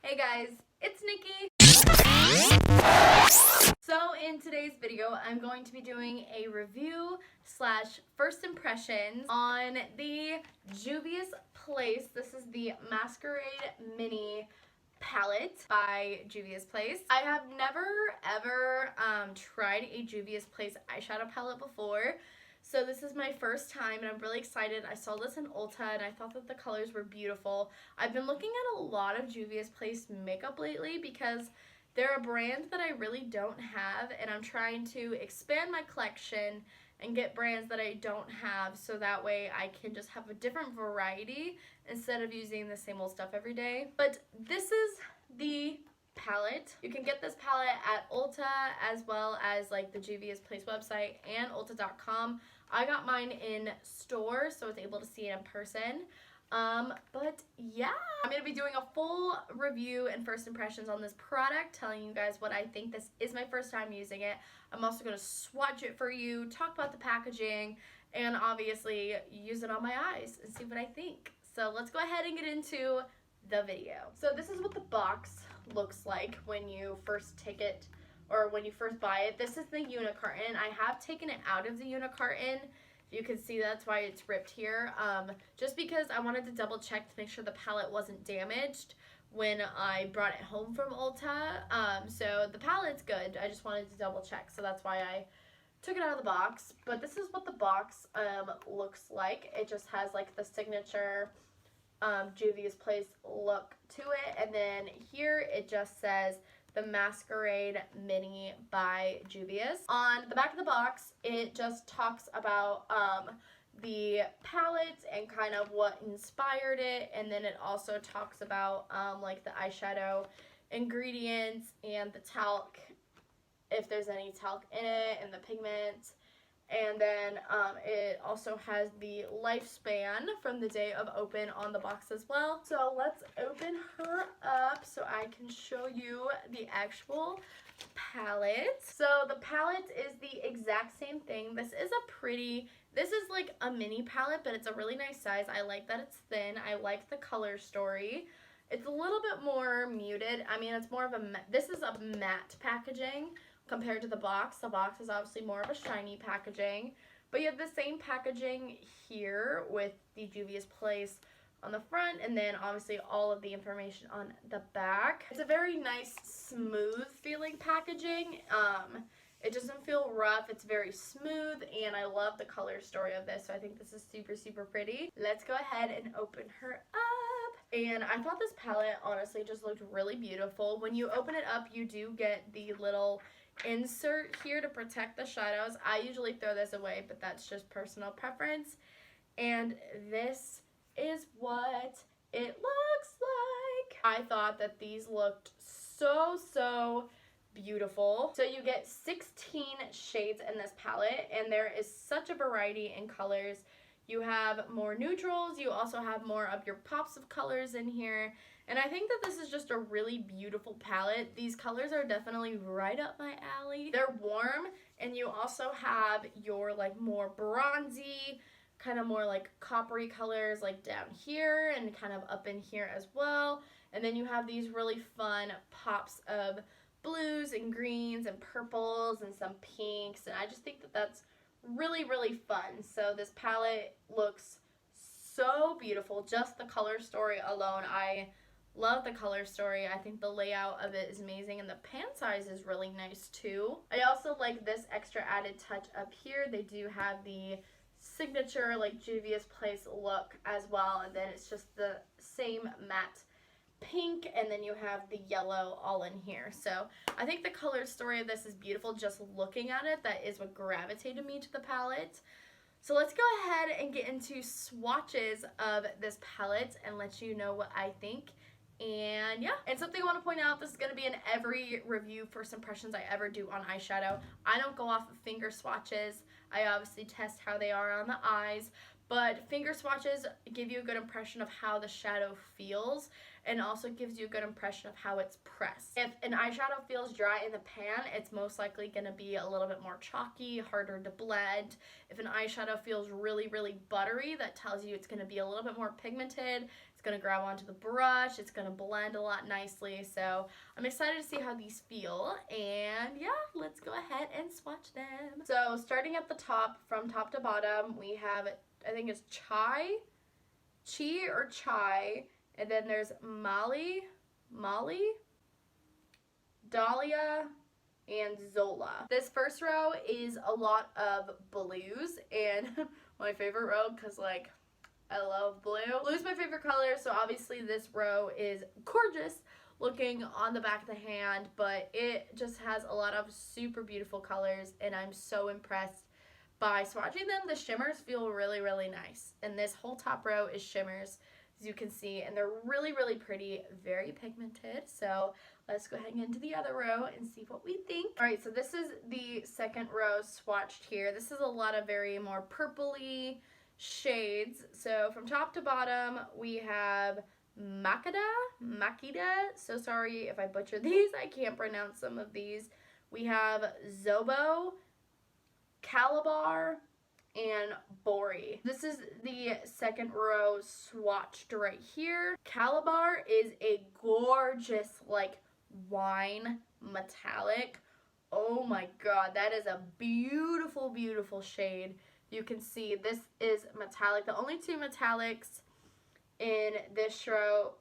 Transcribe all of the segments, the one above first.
Hey guys, it's Nikki. So in today's video, I'm going to be doing a review slash first impressions on the Juvia'S Place. This is the Masquerade Mini palette by Juvia'S Place. I have never ever tried a Juvia'S Place eyeshadow palette before. So this is my first time and I'm really excited. I saw this in Ulta and I thought that the colors were beautiful. I've been looking at a lot of Juvia'S Place makeup lately because they're a brand that I really don't have, and I'm trying to expand my collection and get brands that I don't have so that way I can just have a different variety instead of using the same old stuff every day. But this is the palette. You can get this palette at Ulta as well as like the Juvia'S Place website and Ulta.com. I got mine in store so I was able to see it in person. But yeah, I'm going to be doing a full review and first impressions on this product, telling you guys what I think. This is my first time using it. I'm also going to swatch it for you, talk about the packaging, and obviously use it on my eyes and see what I think. So let's go ahead and get into the video. So this is what the box looks like when you first take it or when you first buy it. This is the unicarton. I have taken it out of the unicarton. You can see that's why it's ripped here, just because I wanted to double check to make sure the palette wasn't damaged when I brought it home from Ulta. So the palette's good, I just wanted to double check, so that's why I took it out of the box. But this is what the box looks like. It just has like the signature Juvia'S Place look to it, and then here it just says the Masquerade Mini by Juvia'S. On the back of the box, it just talks about the palette and kind of what inspired it, and then it also talks about like the eyeshadow ingredients and the talc, if there's any talc in it, and the pigment. And then it also has the lifespan from the day of open on the box as well. So let's open her up so I can show you the actual palette. So the palette is the exact same thing. This is like a mini palette, but it's a really nice size. I like that it's thin. I like the color story. It's a little bit more muted. I mean, it's more of this is a matte packaging compared to the box. The box is obviously more of a shiny packaging, but you have the same packaging here with the Juvia'S Place on the front, and then obviously all of the information on the back. It's a very nice, smooth feeling packaging. It doesn't feel rough. It's very smooth, and I love the color story of this, so I think this is super, super pretty. Let's go ahead and open her up. And I thought this palette honestly just looked really beautiful. When you open it up, you do get the little insert here to protect the shadows. I usually throw this away, but that's just personal preference. And this is what it looks like. I thought that these looked so beautiful. So you get 16 shades in this palette, and there is such a variety in colors. You have more neutrals, you also have more of your pops of colors in here, and I think that this is just a really beautiful palette. These colors are definitely right up my alley. They're warm, and you also have your like more bronzy, kind of more like coppery colors like down here and kind of up in here as well. And then you have these really fun pops of blues and greens and purples and some pinks, and I just think that that's really fun. So this palette looks so beautiful. Just the color story alone, I love the color story. I think the layout of it is amazing, and the pan size is really nice too. I also like this extra added touch up here. They do have the signature like Juvia'S Place look as well, and then it's just the same matte pink, and then you have the yellow all in here. So I think the color story of this is beautiful. Just looking at it, that is what gravitated me to the palette. So let's go ahead and get into swatches of this palette and let you know what I think. And yeah, and something I want to point out, this is going to be in every review first impressions I ever do on eyeshadow. I don't go off of finger swatches. I obviously test how they are on the eyes, but finger swatches give you a good impression of how the shadow feels, and also gives you a good impression of how it's pressed. If an eyeshadow feels dry in the pan, it's most likely going to be a little bit more chalky, harder to blend. If an eyeshadow feels really buttery, that tells you it's going to be a little bit more pigmented. It's going to grab onto the brush. It's going to blend a lot nicely. So I'm excited to see how these feel. And yeah, let's go ahead and swatch them. So starting at the top, from top to bottom, we have, I think it's Chi, and then there's Molly, Dahlia, and Zola. This first row is a lot of blues, and my favorite row because like I love blue. Blue is my favorite color, so obviously this row is gorgeous looking on the back of the hand, but it just has a lot of super beautiful colors, and I'm so impressed by swatching them. The shimmers feel really, really nice, and this whole top row is shimmers, as you can see, and they're really, really pretty, very pigmented. So let's go ahead and get into the other row and see what we think. All right, so this is the second row swatched here. This is a lot of very more purpley shades. So from top to bottom, we have Makida, so sorry if I butchered these, I can't pronounce some of these. We have Zobo, Calabar, and Bori. This is the second row swatched right here. Calabar is a gorgeous like wine metallic. Oh my god, that is a beautiful, beautiful shade. You can see this is metallic. The only two metallics in this row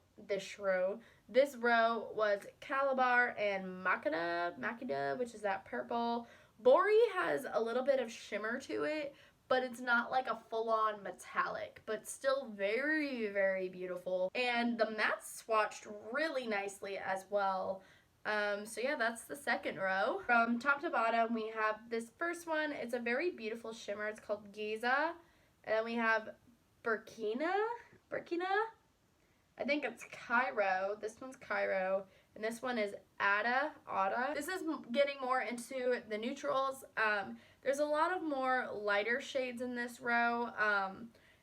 was Calabar and Makida, which is that purple. Bori has a little bit of shimmer to it, but it's not like a full-on metallic, but still very, very beautiful. And the mattes swatched really nicely as well. So yeah, that's the second row. From top to bottom, we have this first one. It's a very beautiful shimmer. It's called Giza. And then we have Burkina. I think it's Cairo. This one's Cairo. And this one is Ada. This is getting more into the neutrals. There's a lot of more lighter shades in this row.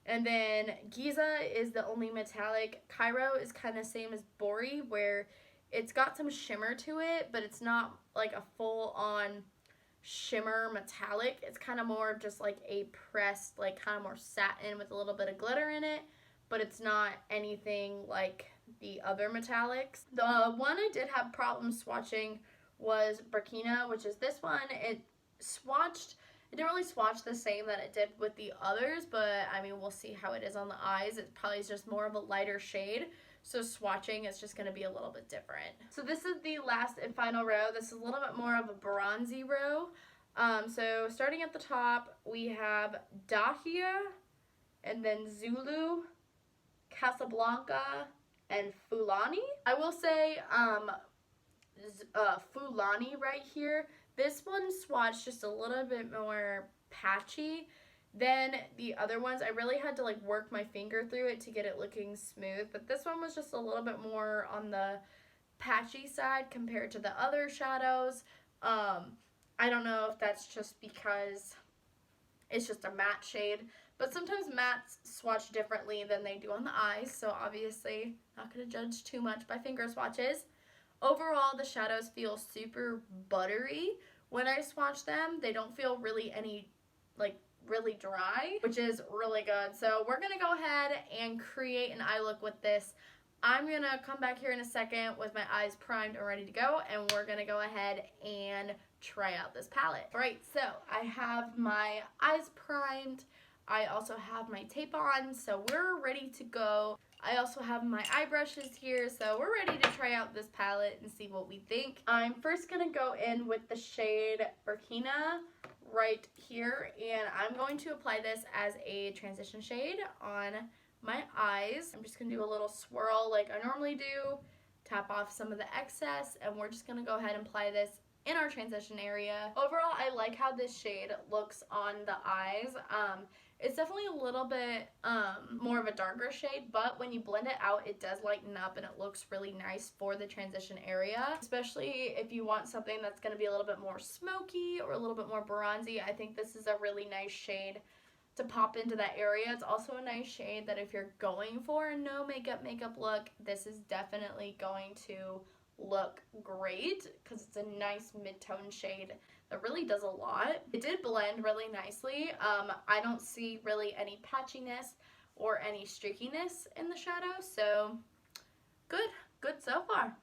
And then Giza is the only metallic. Cairo is kind of same as Bori, where it's got some shimmer to it, but it's not like a full-on shimmer metallic. It's kind of more of just like a pressed, like kind of more satin with a little bit of glitter in it, but it's not anything like the other metallics. The one I did have problems swatching was Burkina, which is this one. It didn't really swatch the same that it did with the others, but I mean, we'll see how it is on the eyes. It probably is just more of a lighter shade, so swatching is just going to be a little bit different. So this is the last and final row. This is a little bit more of a bronzy row. So starting at the top, we have Dahlia, and then Zulu, Casablanca, and Fulani. I will say Fulani right here, this one swatched just a little bit more patchy than the other ones. I really had to like work my finger through it to get it looking smooth, but this one was just a little bit more on the patchy side compared to the other shadows. I don't know if that's just because it's just a matte shade, but sometimes mattes swatch differently than they do on the eyes, so obviously not going to judge too much by finger swatches. Overall, the shadows feel super buttery when I swatch them. They don't feel really really dry, which is really good. So we're going to go ahead and create an eye look with this. I'm going to come back here in a second with my eyes primed and ready to go, and we're going to go ahead and try out this palette. All right, so I have my eyes primed. I also have my tape on, so we're ready to go. I also have my eye brushes here, so we're ready to try out this palette and see what we think. I'm first going to go in with the shade Burkina right here, and I'm going to apply this as a transition shade on my eyes. I'm just going to do a little swirl like I normally do, tap off some of the excess, and we're just going to go ahead and apply this in our transition area. Overall, I like how this shade looks on the eyes. It's definitely a little bit more of a darker shade, but when you blend it out, it does lighten up and it looks really nice for the transition area. Especially if you want something that's going to be a little bit more smoky or a little bit more bronzy, I think this is a really nice shade to pop into that area. It's also a nice shade that if you're going for a no makeup look, this is definitely going to look great because it's a nice mid-tone shade that really does a lot. It did blend really nicely. I don't see really any patchiness or any streakiness in the shadow. So good so far.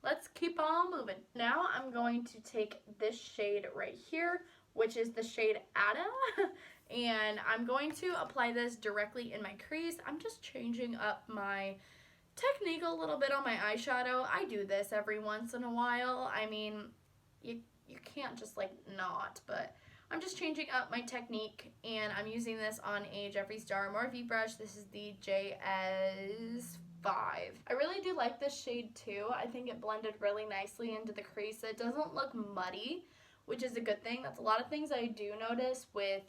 Let's keep on moving. Now I'm going to take this shade right here, which is the shade Ada, and I'm going to apply this directly in my crease. I'm just changing up my technique a little bit on my eyeshadow. I do this every once in a while. I mean, you can't just like not, but I'm just changing up my technique, and I'm using this on a Jeffree Star Morphe brush. This is the JS5. I really do like this shade too. I think it blended really nicely into the crease. It doesn't look muddy, which is a good thing. That's a lot of things I do notice with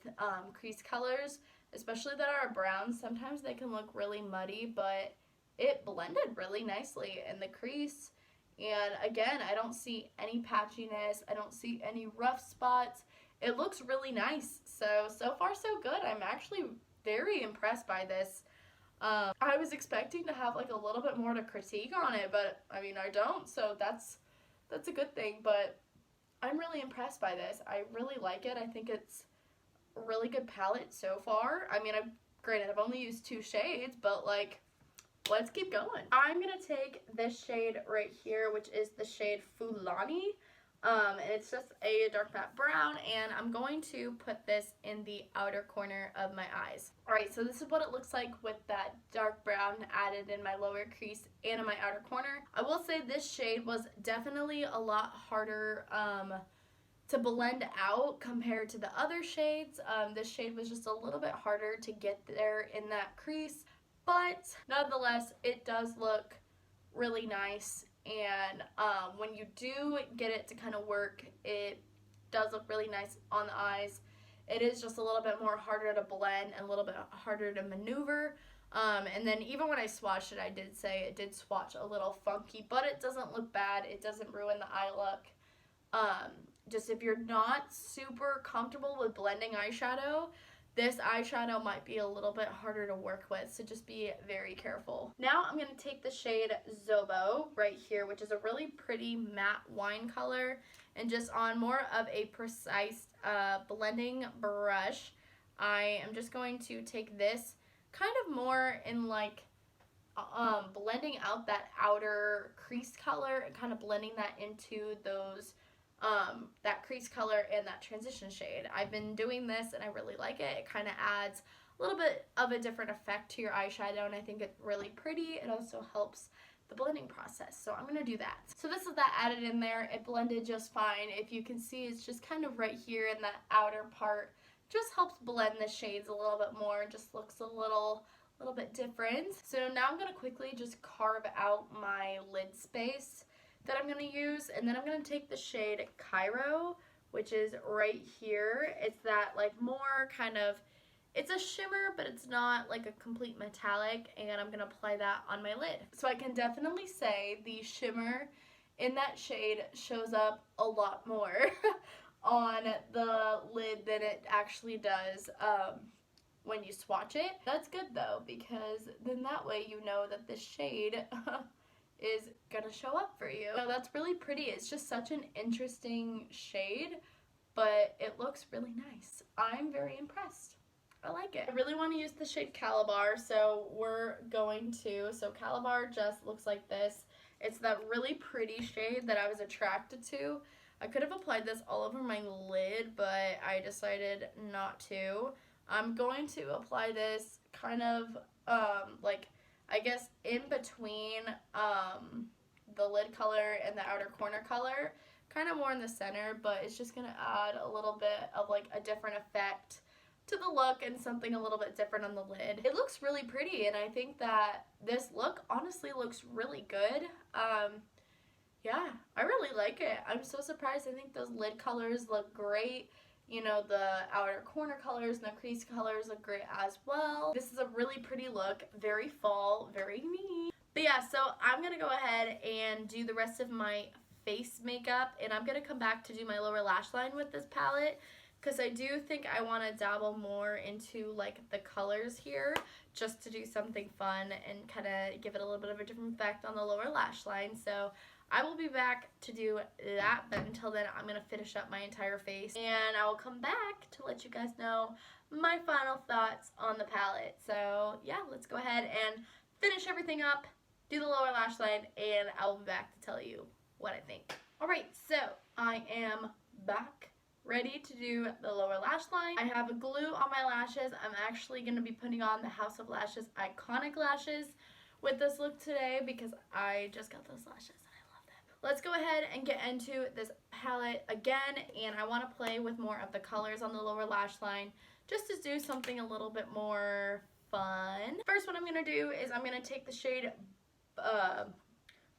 crease colors, especially that are brown. Sometimes they can look really muddy, but it blended really nicely in the crease. And again, I don't see any patchiness. I don't see any rough spots. It looks really nice. So far so good. I'm actually very impressed by this. I was expecting to have like a little bit more to critique on it, but I mean, I don't. So that's a good thing, but I'm really impressed by this. I really like it. I think it's a really good palette so far. I mean, granted, I've only used 2 shades, but like, let's keep going. I'm going to take this shade right here, which is the shade Fulani. And it's just a dark matte brown, and I'm going to put this in the outer corner of my eyes. Alright, so this is what it looks like with that dark brown added in my lower crease and in my outer corner. I will say this shade was definitely a lot harder to blend out compared to the other shades. This shade was just a little bit harder to get there in that crease, but nonetheless, it does look really nice. And when you do get it to kind of work, it does look really nice on the eyes. It is just a little bit more harder to blend and a little bit harder to maneuver. And then even when I swatched it, I did say it did swatch a little funky, but it doesn't look bad. It doesn't ruin the eye look. Just if you're not super comfortable with blending eyeshadow, this eyeshadow might be a little bit harder to work with, so just be very careful. Now I'm going to take the shade Zobo right here, which is a really pretty matte wine color, and just on more of a precise blending brush, I am just going to take this kind of more in like blending out that outer crease color and kind of blending that into those that crease color and that transition shade. I've been doing this and I really like it. It kind of adds a little bit of a different effect to your eyeshadow, and I think it's really pretty. It also helps the blending process, so I'm going to do that. So this is that added in there. It blended just fine. If you can see, it's just kind of right here in that outer part. Just helps blend the shades a little bit more. It just looks a little bit different. So now I'm going to quickly just carve out my lid space that I'm going to use, and then I'm going to take the shade Cairo, which is right here. It's that like more kind of, it's a shimmer, but it's not like a complete metallic, and I'm going to apply that on my lid. So I can definitely say the shimmer in that shade shows up a lot more on the lid than it actually does when you swatch it. That's good though, because then that way you know that this shade is gonna show up for you. So that's really pretty. It's just such an interesting shade, but it looks really nice. I'm very impressed. I like it. I really want to use the shade Calabar, so Calabar just looks like this. It's that really pretty shade that I was attracted to. I could have applied this all over my lid, but I decided not to. I'm going to apply this kind of like, I guess in between the lid color and the outer corner color, kind of more in the center, but it's just going to add a little bit of like a different effect to the look and something a little bit different on the lid. It looks really pretty, and I think that this look honestly looks really good. Yeah, I really like it. I'm so surprised. I think those lid colors look great. You know, the outer corner colors and the crease colors look great as well. This is a really pretty look, very fall, very me. But yeah, so I'm going to go ahead and do the rest of my face makeup, and I'm going to come back to do my lower lash line with this palette, because I do think I want to dabble more into like the colors here, just to do something fun and kind of give it a little bit of a different effect on the lower lash line. So I will be back to do that, but until then, I'm going to finish up my entire face, and I will come back to let you guys know my final thoughts on the palette. So yeah, let's go ahead and finish everything up, do the lower lash line, and I will be back to tell you what I think. Alright, so I am back, ready to do the lower lash line. I have a glue on my lashes. I'm actually going to be putting on the House of Lashes Iconic Lashes with this look today because I just got those lashes and I love them. Let's go ahead and get into this palette again, and I want to play with more of the colors on the lower lash line just to do something a little bit more fun. First, what I'm going to do is I'm going to take the shade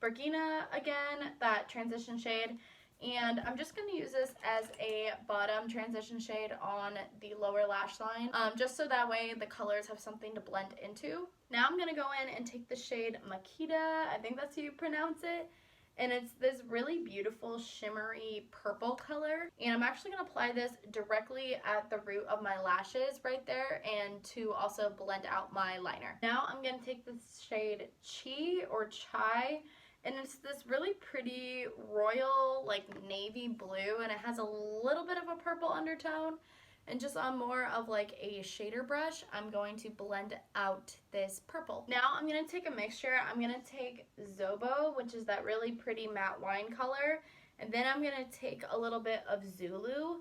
Bergina again, that transition shade, and I'm just going to use this as a bottom transition shade on the lower lash line, just so that way the colors have something to blend into. Now I'm going to go in and take the shade Makita, I think that's how you pronounce it, and it's this really beautiful shimmery purple color, and I'm actually going to apply this directly at the root of my lashes right there, and to also blend out my liner. Now I'm going to take the shade Chi or Chai, and it's this really pretty royal like navy blue, and it has a little bit of a purple undertone, and just on more of like a shader brush, I'm going to blend out this purple. Now I'm going to take a mixture. I'm going to take Zobo, which is that really pretty matte wine color, and then I'm going to take a little bit of Zulu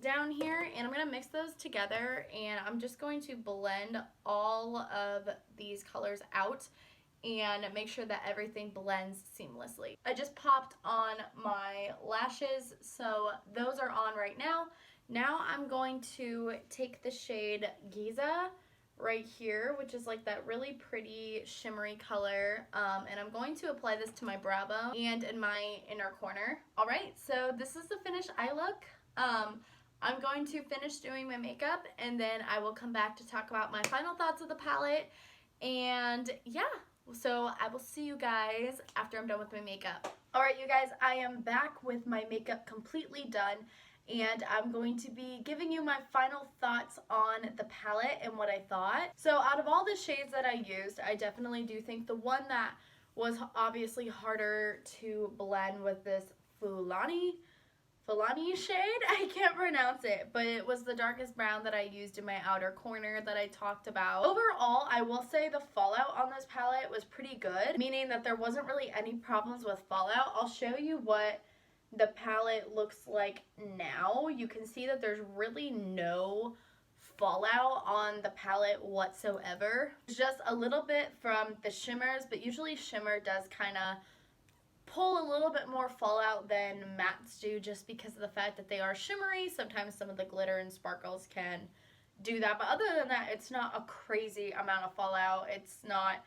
down here, and I'm going to mix those together, and I'm just going to blend all of these colors out and make sure that everything blends seamlessly. I just popped on my lashes, so those are on right now. Now I'm going to take the shade Giza right here, which is like that really pretty shimmery color, and I'm going to apply this to my brow bone and in my inner corner. Alright, so this is the finished eye look. I'm going to finish doing my makeup, and then I will come back to talk about my final thoughts of the palette, and yeah. So I will see you guys after I'm done with my makeup. Alright you guys, I am back with my makeup completely done, and I'm going to be giving you my final thoughts on the palette and what I thought. So out of all the shades that I used, I definitely do think the one that was obviously harder to blend was this Fulani shade. I can't pronounce it, but it was the darkest brown that I used in my outer corner that I talked about. Overall, I will say the fallout on this palette was pretty good, meaning that there wasn't really any problems with fallout. I'll show you what the palette looks like now. You can see that there's really no fallout on the palette whatsoever. Just a little bit from the shimmers, but usually shimmer does kind of pull a little bit more fallout than mattes do, just because of the fact that they are shimmery. Sometimes some of the glitter and sparkles can do that, but other than that, it's not a crazy amount of fallout. It's not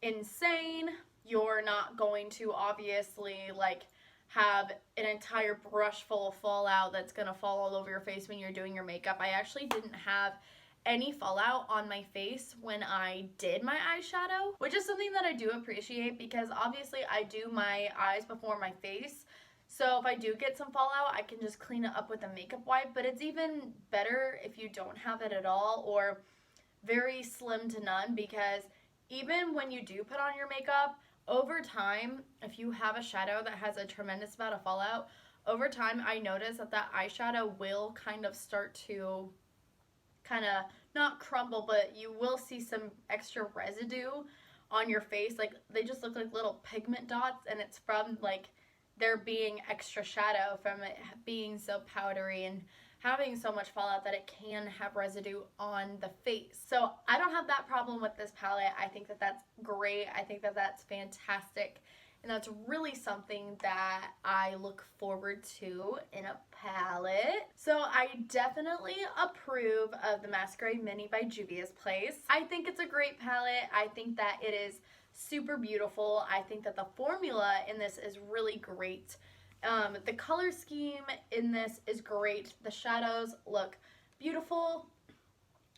insane. You're not going to obviously like have an entire brush full of fallout that's gonna fall all over your face when you're doing your makeup. I actually didn't have any fallout on my face when I did my eyeshadow, which is something that I do appreciate because obviously I do my eyes before my face. So if I do get some fallout, I can just clean it up with a makeup wipe, but it's even better if you don't have it at all or very slim to none, because even when you do put on your makeup, over time, if you have a shadow that has a tremendous amount of fallout, over time I notice that that eyeshadow will kind of start to not crumble, but you will see some extra residue on your face. Like they just look like little pigment dots, and it's from like there being extra shadow from it being so powdery and having so much fallout that it can have residue on the face. So I don't have that problem with this palette. I think that that's great. I think that that's fantastic. And that's really something that I look forward to in a palette. So I definitely approve of the Masquerade Mini by Juvia'S Place. I think it's a great palette. I think that it is super beautiful. I think that the formula in this is really great. The color scheme in this is great. The shadows look beautiful.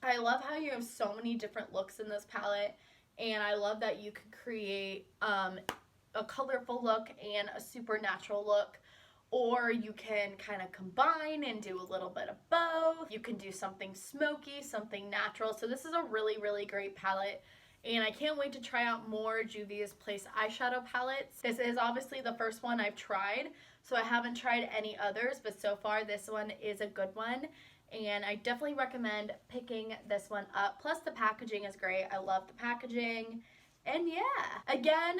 I love how you have so many different looks in this palette, and I love that you can create a colorful look and a supernatural look, or you can kind of combine and do a little bit of both. You can do something smoky, something natural. So this is a really, really great palette, and I can't wait to try out more Juvia's Place eyeshadow palettes. This is obviously the first one I've tried, so I haven't tried any others, but so far this one is a good one, and I definitely recommend picking this one up. Plus the packaging is great. I love the packaging. And yeah, again,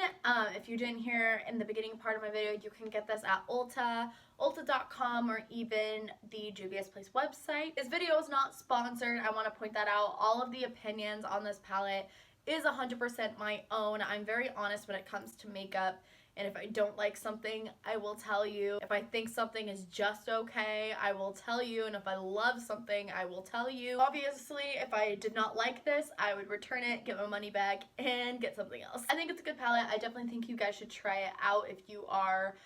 if you didn't hear in the beginning part of my video, you can get this at Ulta, ulta.com, or even the Juvia's Place website. This video is not sponsored. I want to point that out. All of the opinions on this palette is 100% my own. I'm very honest when it comes to makeup. And if I don't like something, I will tell you. If I think something is just okay, I will tell you. And if I love something, I will tell you. Obviously, if I did not like this, I would return it, get my money back, and get something else. I think it's a good palette. I definitely think you guys should try it out if you are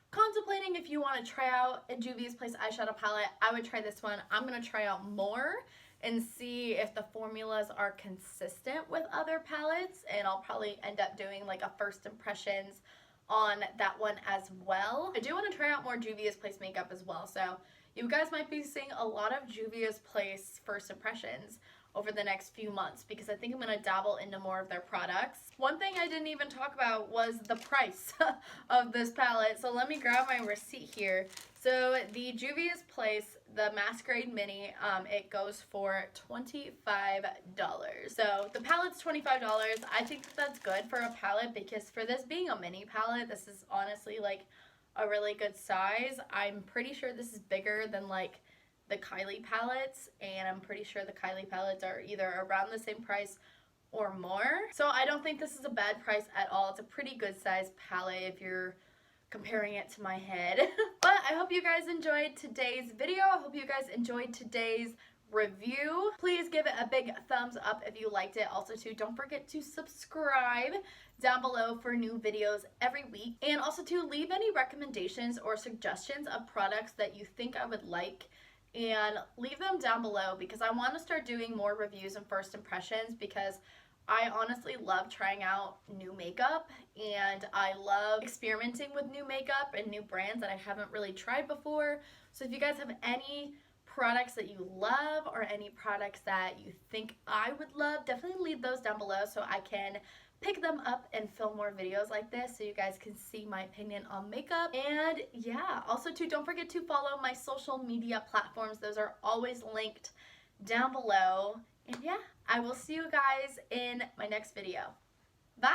contemplating if you want to try out a Juvia's Place eyeshadow palette. I would try this one. I'm going to try out more and see if the formulas are consistent with other palettes. And I'll probably end up doing like a first impressions on that one as well. I do want to try out more Juvia's Place makeup as well, so you guys might be seeing a lot of Juvia's Place first impressions over the next few months because I think I'm going to dabble into more of their products. One thing I didn't even talk about was the price of this palette, so let me grab my receipt here. So the Juvia's Place, the Masquerade Mini, it goes for $25. So the palette's $25. I think that's good for a palette because for this being a mini palette, this is honestly like a really good size. I'm pretty sure this is bigger than like the Kylie palettes, and I'm pretty sure the Kylie palettes are either around the same price or more. So I don't think this is a bad price at all. It's a pretty good size palette if you're comparing it to my head. But I hope you guys enjoyed today's video. I hope you guys enjoyed today's review. Please give it a big thumbs up if you liked it. Also too, don't forget to subscribe down below for new videos every week. And also to leave any recommendations or suggestions of products that you think I would like, and leave them down below because I want to start doing more reviews and first impressions because I honestly love trying out new makeup and I love experimenting with new makeup and new brands that I haven't really tried before. So if you guys have any products that you love or any products that you think I would love, definitely leave those down below so I can pick them up and film more videos like this so you guys can see my opinion on makeup. And yeah, also too, don't forget to follow my social media platforms. Those are always linked down below. And yeah, I will see you guys in my next video. Bye!